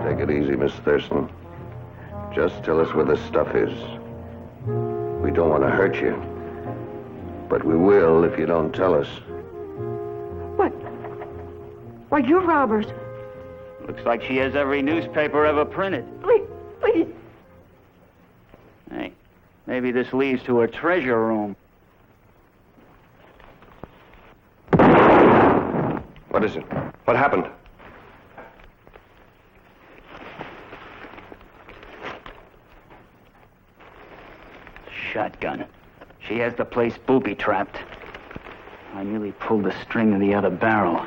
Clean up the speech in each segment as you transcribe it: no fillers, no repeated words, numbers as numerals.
Take it easy, Miss Thurston. Just tell us where the stuff is. We don't want to hurt you. But we will if you don't tell us. What? Why, you're robbers. Looks like she has every newspaper ever printed. Please, please. Hey, maybe this leads to her treasure room. What is it? What happened? Shotgun. She has the place booby-trapped. I nearly pulled the string of the other barrel.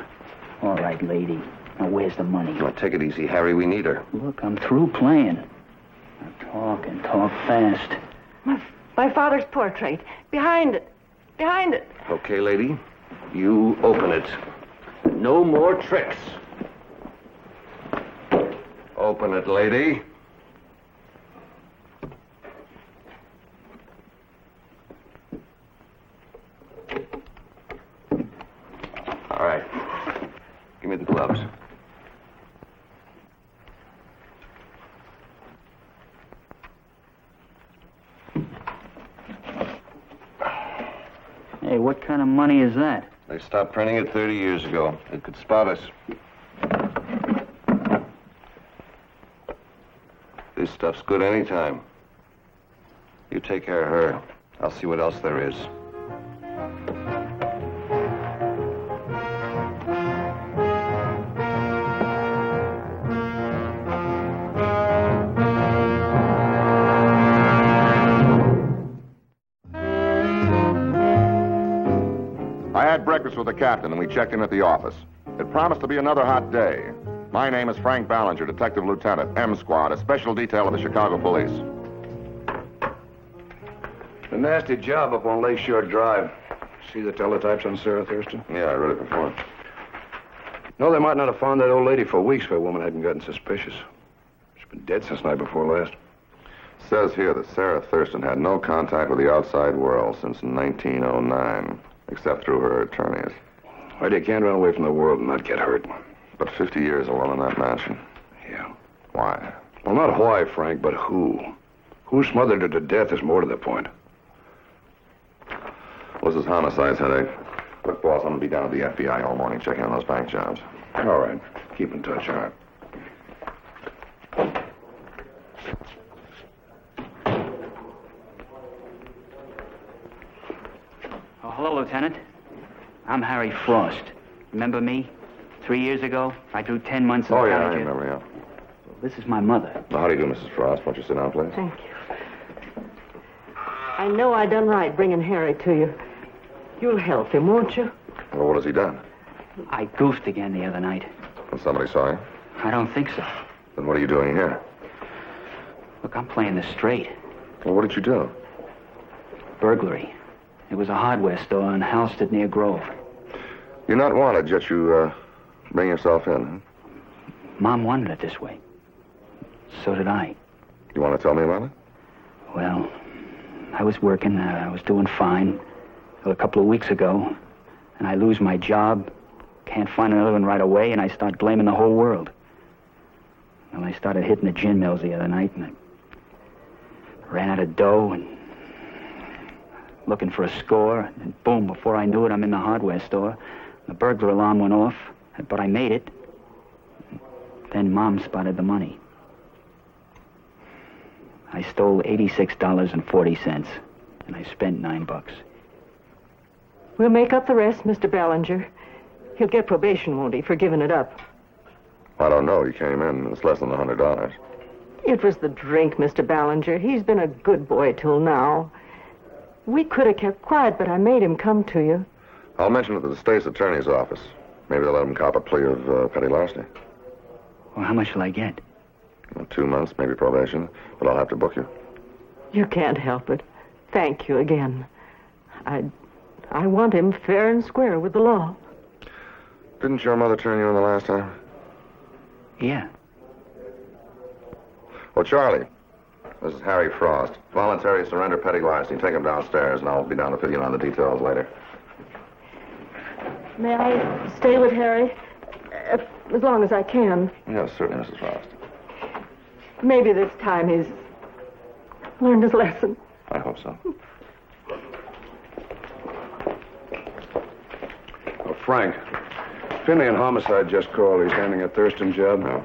All right, lady. Now, where's the money? Well, take it easy, Harry. We need her. Look, I'm through playing. Now talk and talk fast. My father's portrait. Behind it. Behind it. Okay, lady. You open it. No more tricks. Open it, lady. All right. Give me the gloves. Hey, what kind of money is that? They stopped printing it 30 years ago. They could spot us. This stuff's good anytime. You take care of her. I'll see what else there is. I had breakfast with the captain, and we checked in at the office. It promised to be another hot day. My name is Frank Ballinger, Detective Lieutenant, M Squad, a special detail of the Chicago Police. A nasty job up on Lakeshore Drive. See the teletypes on Sarah Thurston? Yeah, I read it before. No, they might not have found that old lady for weeks if a woman hadn't gotten suspicious. She's been dead since night before last. Says here that Sarah Thurston had no contact with the outside world since 1909, except through her attorneys. Well, you can't run away from the world and not get hurt. But 50 years alone in that mansion. Yeah. Why? Well, not why, Frank, but who. Who smothered her to death is more to the point. Well, this is homicide's headache. Look, boss, I'm going to be down at the FBI all morning checking on those bank jobs. All right. Keep in touch, all right? Oh, hello, Lieutenant. I'm Harry Frost. Remember me? 3 years ago, I drew 10 months of Oh, yeah, I college. remember, yeah. This is my mother. Well, how do you do, Mrs. Frost? Won't you sit down, please? Thank you. I know I done right bringing Harry to you. You'll help him, won't you? Well, what has he done? I goofed again the other night. Well, somebody saw you? I don't think so. Then what are you doing here? Look, I'm playing this straight. Well, what did you do? Burglary. It was a hardware store on Halsted near Grove. You're not wanted, yet you, bring yourself in, huh? Mom wanted it this way. So did I. You want to tell me about it? Well, I was working. I was doing fine. Till a couple of weeks ago, and I lose my job. Can't find another one right away, and I start blaming the whole world. Well, I started hitting the gin mills the other night, and I ran out of dough and looking for a score, and boom, before I knew it, I'm in the hardware store. The burglar alarm went off, but I made it. Then Mom spotted the money. I stole $86.40, and I spent $9. We'll make up the rest, Mr. Ballinger. He'll get probation, won't he, for giving it up? I don't know. He came in. It's less than $100. It was the drink, Mr. Ballinger. He's been a good boy till now. We could have kept quiet, but I made him come to you. I'll mention it to the state's attorney's office. Maybe they'll let him cop a plea of petty larceny. Well, how much will I get? Well, 2 months, maybe probation, but I'll have to book you. You can't help it. Thank you again. I want him fair and square with the law. Didn't your mother turn you in the last time? Yeah. Well, Charlie, this is Harry Frost. Voluntary surrender, petty larceny. Take him downstairs, and I'll be down to fill you in on the details later. May I stay with Harry? As long as I can. Yes, certainly, Mrs. Frost. Maybe this time he's learned his lesson. I hope so. Oh, Frank, Finley and Homicide just called. He's handling a Thurston job. No.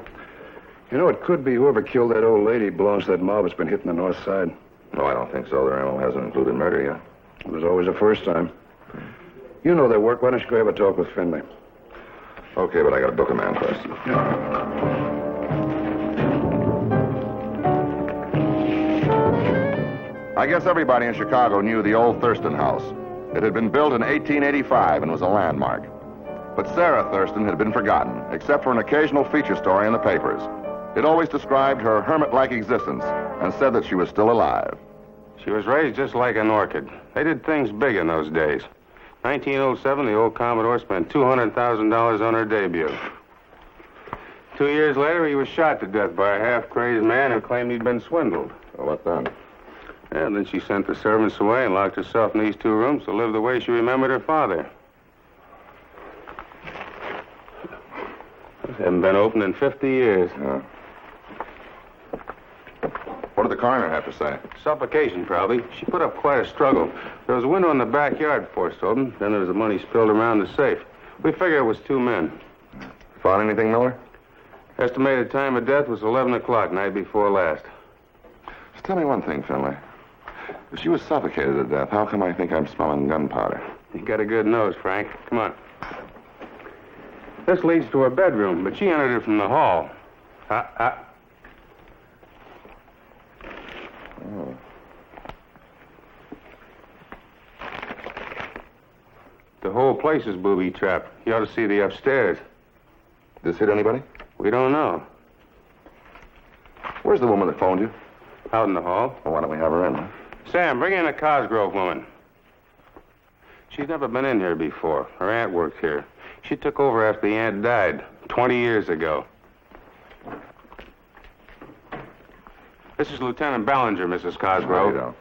You know, it could be whoever killed that old lady belongs to that mob that's been hitting the north side. No, I don't think so. Their MO hasn't included murder yet. It was always the first time. You know their work. Why don't you go have a talk with Finley? Okay, but I gotta book a man first. I guess everybody in Chicago knew the old Thurston house. It had been built in 1885 and was a landmark. But Sarah Thurston had been forgotten, except for an occasional feature story in the papers. It always described her hermit-like existence and said that she was still alive. She was raised just like an orchid. They did things big in those days. 1907, the old Commodore spent $200,000 on her debut. 2 years later, he was shot to death by a half-crazed man who claimed he'd been swindled. Well, what then? And then she sent the servants away and locked herself in these 2 rooms to live the way she remembered her father. These haven't been opened in 50 years. Yeah. What did the coroner have to say? Suffocation, probably. She put up quite a struggle. There was a window in the backyard forced open. Then there was the money spilled around the safe. We figure it was 2 men. Found anything, Miller? Estimated time of death was 11 o'clock, night before last. Just tell me one thing, Finley. If she was suffocated to death, how come I think I'm smelling gunpowder? You got a good nose, Frank. Come on. This leads to her bedroom, but she entered it from the hall. Oh. The whole place is booby-trapped. You ought to see the upstairs. Did this hit anybody? We don't know. Where's the woman that phoned you? Out in the hall. Well, why don't we have her in, huh? Sam, bring in a Cosgrove woman. She's never been in here before. Her aunt worked here. She took over after the aunt died 20 years ago. This is Lieutenant Ballinger, Mrs. Cosgrove. No,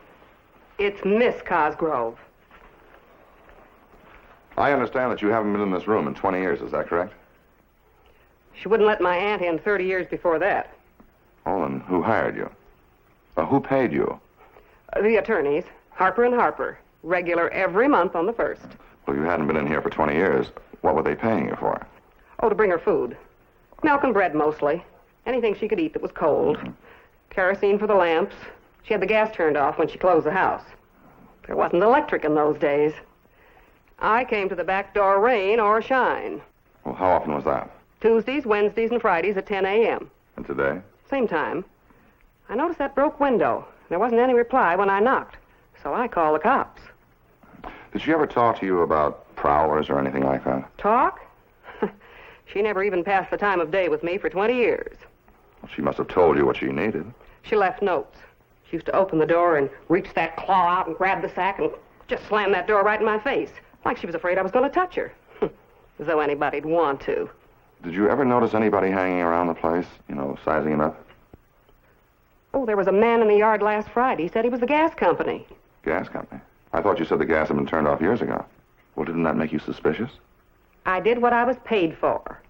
It's Miss Cosgrove. I understand that you haven't been in this room in 20 years. Is that correct? She wouldn't let my aunt in 30 years before that. Oh, and who hired you? Who paid you? The attorneys, Harper and Harper, regular every month on the 1st. Well, you hadn't been in here for 20 years. What were they paying you for? Oh, to bring her food. Milk and bread, mostly. Anything she could eat that was cold. Kerosene for the lamps. She had the gas turned off when she closed the house. There wasn't electric in those days. I came to the back door rain or shine. Well, how often was that? Tuesdays, Wednesdays, and Fridays at 10 a.m. And today? Same time. I noticed that broke window. There wasn't any reply when I knocked, so I called the cops. Did she ever talk to you about prowlers or anything like that? Talk? She never even passed the time of day with me for 20 years. Well, she must have told you what she needed. She left notes. She used to open the door and reach that claw out and grab the sack and just slam that door right in my face, like she was afraid I was going to touch her. As though anybody'd want to. Did you ever notice anybody hanging around the place, sizing him up? Oh, there was a man in the yard last Friday. He said he was the gas company. Gas company? I thought you said the gas had been turned off years ago. Well, didn't that make you suspicious? I did what I was paid for.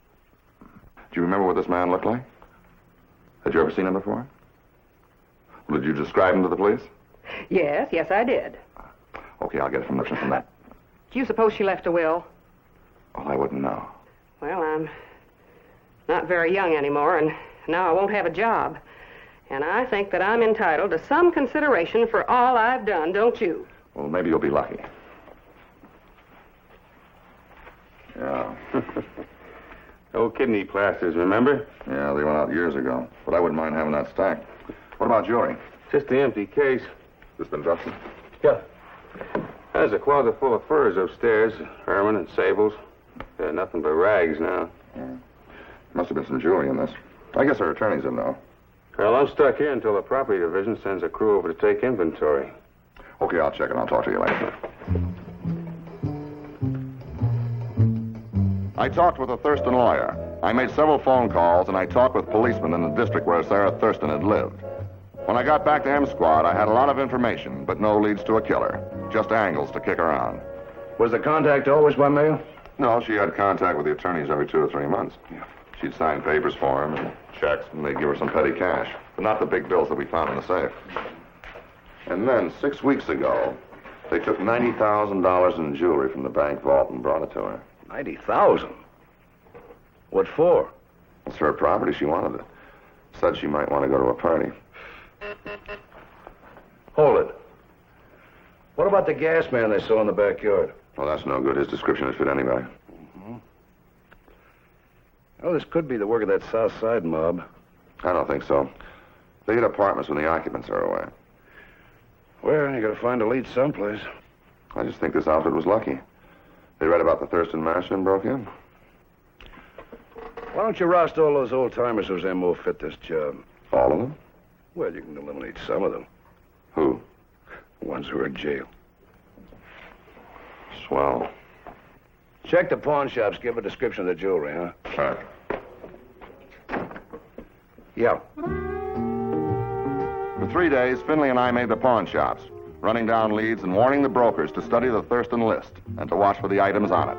Do you remember what this man looked like? Had you ever seen him before? Well, did you describe him to the police? Yes, I did. Okay, I'll get it from that. Do you suppose she left a will? Well, I wouldn't know. Well, I'm not very young anymore, and now I won't have a job. And I think that I'm entitled to some consideration for all I've done, don't you? Well, maybe you'll be lucky. Yeah. Old kidney plasters, remember? Yeah, they went out years ago. But I wouldn't mind having that stacked. What about jewelry? Just the empty case. This been dusted? Yeah. There's a closet full of furs upstairs. Ermine and sables. They're nothing but rags now. Yeah. Must have been some jewelry in this. I guess our attorneys would know. Well, I'm stuck here until the property division sends a crew over to take inventory. Okay, I'll check it. I'll talk to you later. I talked with a Thurston lawyer. I made several phone calls, and I talked with policemen in the district where Sarah Thurston had lived. When I got back to M Squad, I had a lot of information, but no leads to a killer. Just angles to kick around. Was the contact always by mail? No, she had contact with the attorneys every 2 or 3 months. Yeah. She'd sign papers for him and checks, and they'd give her some petty cash. But not the big bills that we found in the safe. And then, 6 weeks ago, they took $90,000 in jewelry from the bank vault and brought it to her. 90,000? What for? It's her property. She wanted it. Said she might want to go to a party. Hold it. What about the gas man they saw in the backyard? Well, that's no good. His description would fit anybody. Oh, this could be the work of that South Side mob. I don't think so. They get apartments when the occupants are away. Well, you gotta find a lead someplace. I just think this outfit was lucky. They read about the Thurston Mansion and broke in. Why don't you roust all those old-timers whose MO fit this job? All of them? Well, you can eliminate some of them. Who? The ones who are in jail. Swell. Check the pawn shops. Give a description of the jewelry, huh? All right. Yeah. For 3 days, Finley and I made the pawn shops, running down leads and warning the brokers to study the Thurston list and to watch for the items on it.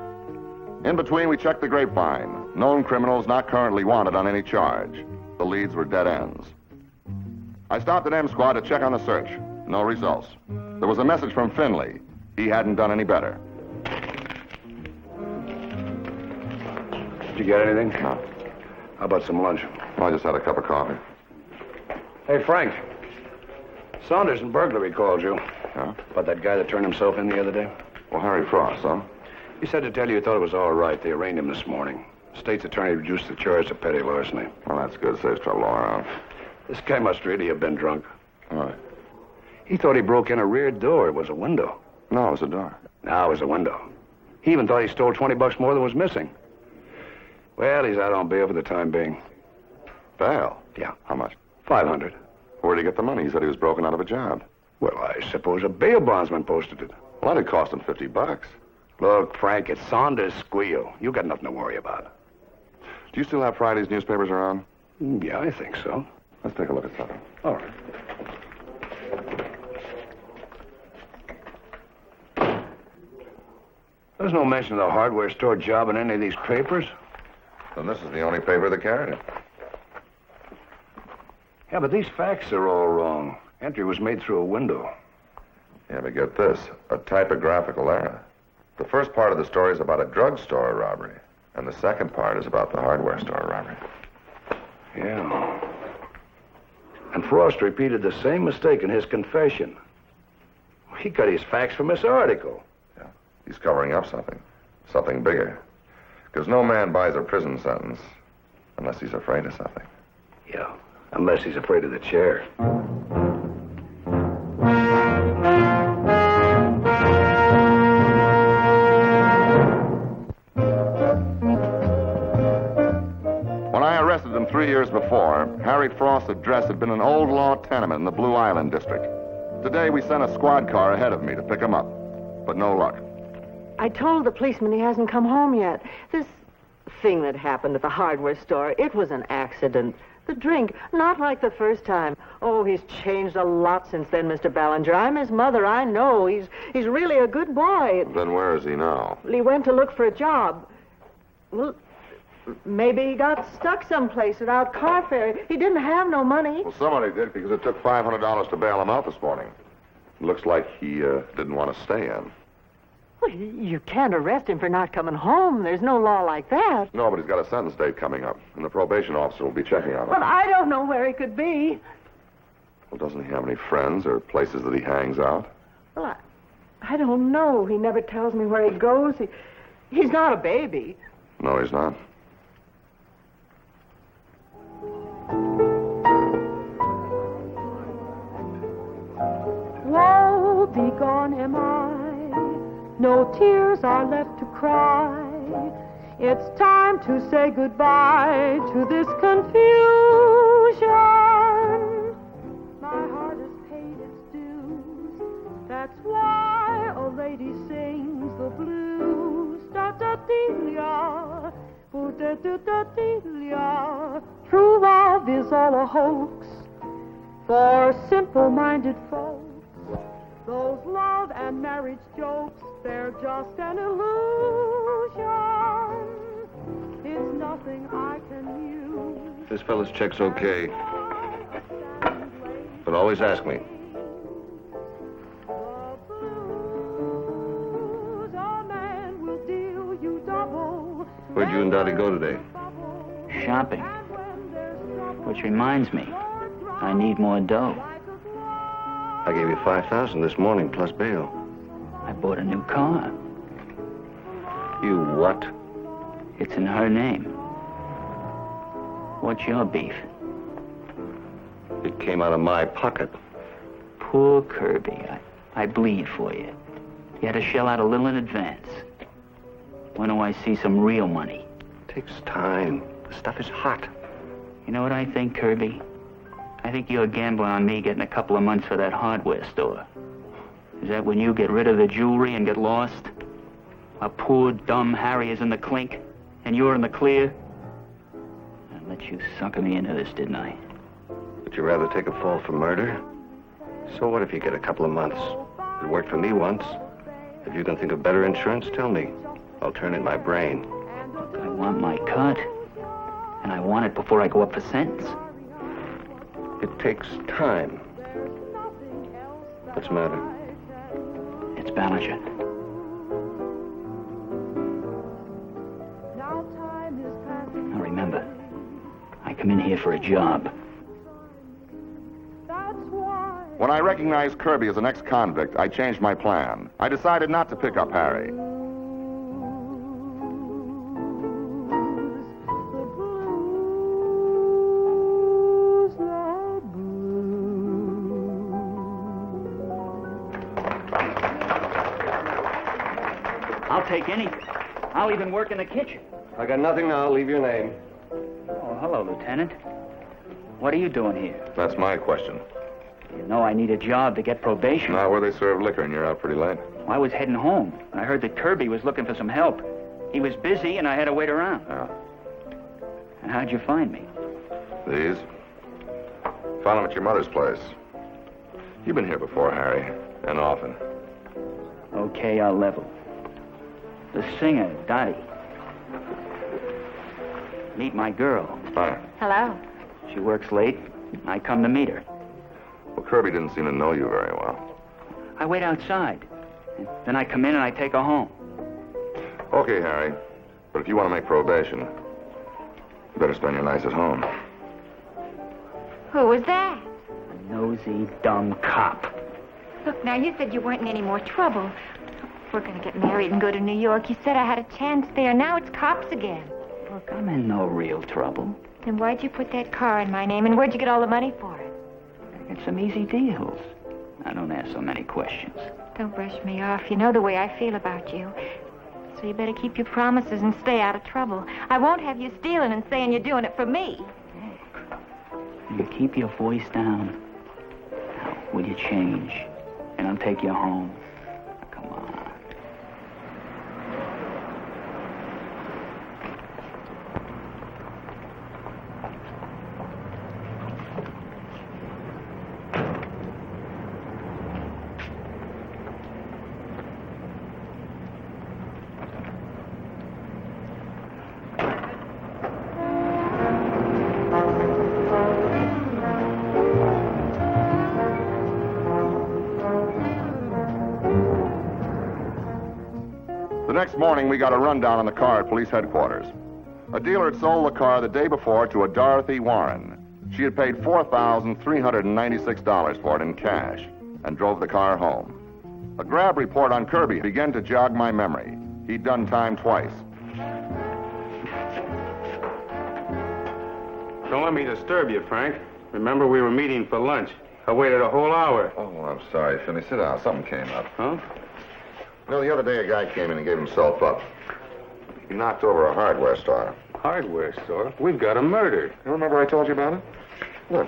In between, we checked the grapevine. Known criminals not currently wanted on any charge. The leads were dead ends. I stopped at M Squad to check on the search. No results. There was a message from Finley. He hadn't done any better. Did you get anything? No. How about some lunch? Well, I just had a cup of coffee. Hey, Frank. Saunders in burglary called you. Yeah? About that guy that turned himself in the other day? Well, Harry Frost, huh? He said to tell you he thought it was all right. They arraigned him this morning. State's attorney reduced the charge to petty larceny. Well, that's good. Saves trouble all around. This guy must really have been drunk. All right. He thought he broke in a rear door. It was a window. No, it was a door. No, it was a window. He even thought he stole $20 more than was missing. Well, he's out on bail for the time being. Bail? Yeah. How much? $500. Where'd he get the money? He said he was broken out of a job. Well, I suppose a bail bondsman posted it. Well, that'd cost him $50. Look, Frank, it's Saunders' squeal. You got nothing to worry about. Do you still have Friday's newspapers around? Yeah, I think so. Let's take a look at something. All right. There's no mention of the hardware store job in any of these papers. Then this is the only paper that carried it. Yeah, but these facts are all wrong. Entry was made through a window. Yeah, but get this. A typographical error. The first part of the story is about a drugstore robbery, and the second part is about the hardware store robbery. Yeah. And Frost repeated the same mistake in his confession. He got his facts from this article. Yeah, he's covering up something. Something bigger. Because no man buys a prison sentence unless he's afraid of something. Yeah, unless he's afraid of the chair. When I arrested him 3 years before, Harry Frost's address had been an old law tenement in the Blue Island district. Today, we sent a squad car ahead of me to pick him up, but no luck. I told the policeman he hasn't come home yet. This thing that happened at the hardware store, it was an accident. The drink, not like the first time. Oh, he's changed a lot since then, Mr. Ballinger. I'm his mother, I know. He's really a good boy. Then where is he now? He went to look for a job. Well, maybe he got stuck someplace without car fare. He didn't have no money. Well, somebody did, because it took $500 to bail him out this morning. Looks like he didn't want to stay in. Well, you can't arrest him for not coming home. There's no law like that. No, but he's got a sentence date coming up, and the probation officer will be checking on him. Well, I don't know where he could be. Well, doesn't he have any friends or places that he hangs out? Well, I don't know. He never tells me where he goes. He's not a baby. No, he's not. Woe begone am I, no tears are left to cry. It's time to say goodbye to this confusion. My heart has paid its dues, that's why a lady sings the blues. Da-da-dee-ya, boo-da-da-da-dee-ya. True love is all a hoax for simple-minded folks. Those love and marriage jokes, they're just an illusion. It's nothing I can use. This fella's check's okay. But always ask me. Where'd you and Dottie go today? Shopping. Which reminds me, I need more dough. I gave you $5,000 this morning plus bail. I bought a new car. You what? It's in her name. What's your beef? It came out of my pocket. Poor Kirby. I bleed for you. You had to shell out a little in advance. When do I see some real money? It takes time. The stuff is hot. You know what I think, Kirby? I think you're gambling on me getting a couple of months for that hardware store. Is that when you get rid of the jewelry and get lost? A poor, dumb Harry is in the clink, and you're in the clear? I let you sucker me into this, didn't I? Would you rather take a fall for murder? So what if you get a couple of months? It worked for me once. If you can think of better insurance, tell me. I'll turn in my brain. Look, I want my cut. And I want it before I go up for sentence. It takes time. What's the matter? It's Ballinger. Now remember, I come in here for a job. When I recognized Kirby as an ex-convict, I changed my plan. I decided not to pick up Harry. I'll take anything. I'll even work in the kitchen. I got nothing now. Leave your name. Oh, hello, Lieutenant. What are you doing here? That's my question. You know I need a job to get probation. Not where they serve liquor and you're out pretty late. I was heading home. I heard that Kirby was looking for some help. He was busy, and I had to wait around. Yeah. And how'd you find me? These? Found them at your mother's place. You've been here before, Harry, and often. Okay, I'll level. The singer, Dottie. Meet my girl. Hi. Hello. She works late. I come to meet her. Well, Kirby didn't seem to know you very well. I wait outside. Then I come in and I take her home. Okay, Harry. But if you want to make probation, you better spend your nights at home. Who was that? A nosy, dumb cop. Look, now, you said you weren't in any more trouble. We're going to get married and go to New York. You said I had a chance there. Now it's cops again. Look, I'm in no real trouble. Then why'd you put that car in my name, and where'd you get all the money for it? I got some easy deals. I don't ask so many questions. Don't brush me off. You know the way I feel about you. So you better keep your promises and stay out of trouble. I won't have you stealing and saying you're doing it for me. You keep your voice down. Now, will you change? And I'll take you home. Come on. The next morning, we got a rundown on the car at police headquarters. A dealer had sold the car the day before to a Dorothy Warren. She had paid $4,396 for it in cash and drove the car home. A grab report on Kirby began to jog my memory. He'd done time twice. Don't let me disturb you, Frank. Remember, we were meeting for lunch. I waited a whole hour. Oh, I'm sorry, Finney. Sit down. Something came up. Huh? You know, the other day a guy came in and gave himself up. He knocked over a hardware store. Hardware store? We've got him murdered. You remember I told you about it? Look.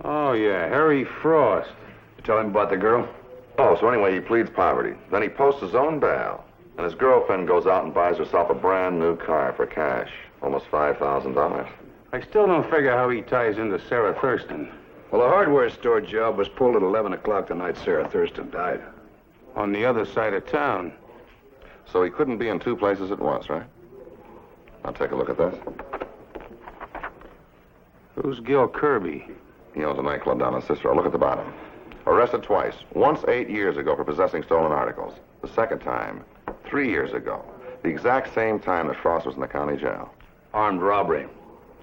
Oh, yeah, Harry Frost. You tell him about the girl? Oh, so anyway, he pleads poverty. Then he posts his own bail. And his girlfriend goes out and buys herself a brand new car for cash. Almost $5,000. I still don't figure how he ties into Sarah Thurston. Well, the hardware store job was pulled at 11 o'clock the night Sarah Thurston died. On the other side of town. So he couldn't be in two places at once, right? I'll take a look at this. Who's Gil Kirby? He owns a nightclub down in Cicero. Look at the bottom. Arrested twice. Once 8 years ago for possessing stolen articles. The second time, 3 years ago. The exact same time that Frost was in the county jail. Armed robbery.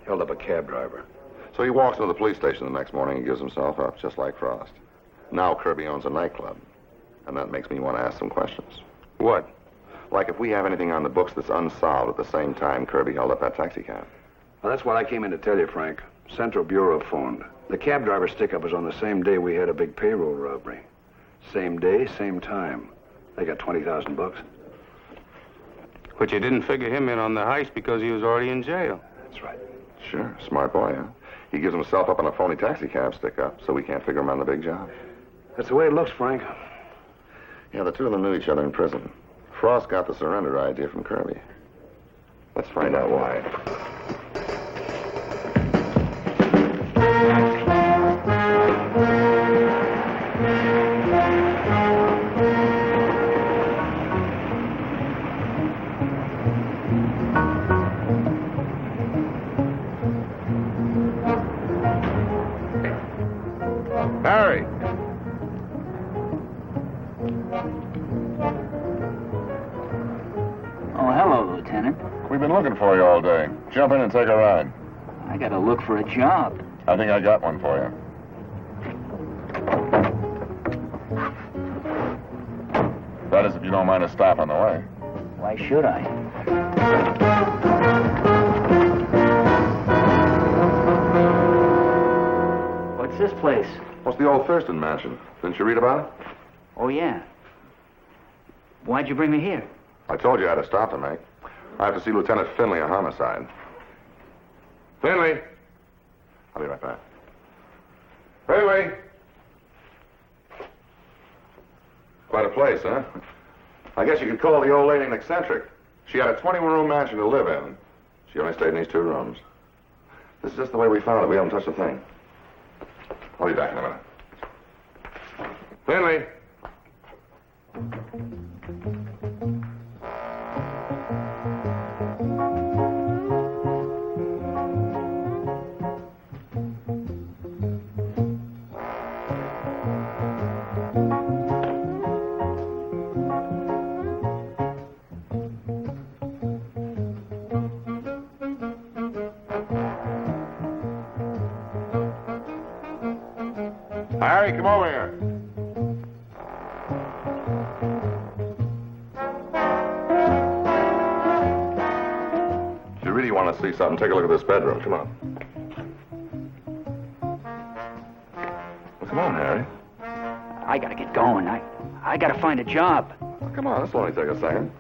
Held up a cab driver. So he walks into the police station the next morning and gives himself up, just like Frost. Now Kirby owns a nightclub. And that makes me want to ask some questions. What? Like if we have anything on the books that's unsolved at the same time Kirby held up that taxi cab. Well, that's what I came in to tell you, Frank. Central Bureau phoned. The cab driver stick-up was on the same day we had a big payroll robbery. Same day, same time. They got $20,000. But you didn't figure him in on the heist because he was already in jail. That's right. Sure, smart boy, huh? He gives himself up on a phony taxi cab stick-up, so we can't figure him on the big job. That's the way it looks, Frank. Yeah, the two of them knew each other in prison. Frost got the surrender idea from Kirby. Let's find out why. Harry! Oh, hello, Lieutenant. We've been looking for you all day. Jump in and take a ride. I gotta look for a job. I think I got one for you. That is if you don't mind a stop on the way. Why should I? What's this place? What's the old Thurston mansion? Didn't you read about it? Oh, yeah. Why'd you bring me here? I told you I had a stop to make. I have to see Lieutenant Finley on homicide. Finley! I'll be right back. Finley! Quite a place, huh? I guess you could call the old lady an eccentric. She had a 21-room mansion to live in. She only stayed in these 2 rooms. This is just the way we found it. We haven't touched a thing. I'll be back in a minute. Finley! Harry, come over here. If you really want to see something, take a look at this bedroom. Come on. Well, come on, Harry. I gotta get going. I gotta find a job. Well, come on, this will only take a second.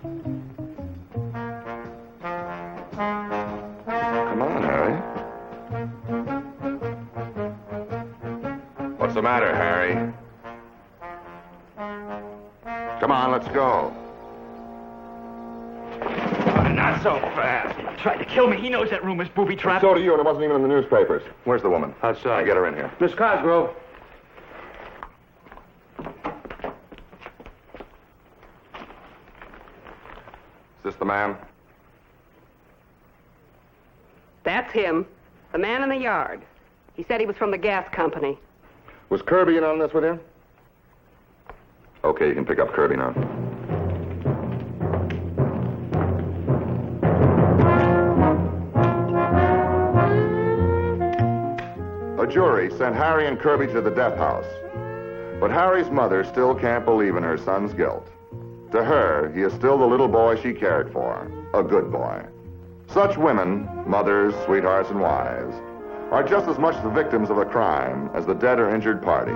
Come on, Harry. What's the matter, Harry? Come on, let's go. Not so fast. He tried to kill me. He knows that room is booby-trapped. So do you, and it wasn't even in the newspapers. Where's the woman? Outside. Get her in here. Miss Cosgrove. Is this the man? That's him. The man in the yard. He said he was from the gas company. Was Kirby in on this with you? Okay, you can pick up Kirby now. A jury sent Harry and Kirby to the death house. But Harry's mother still can't believe in her son's guilt. To her, he is still the little boy she cared for, a good boy. Such women, mothers, sweethearts, and wives, are just as much the victims of a crime as the dead or injured parties.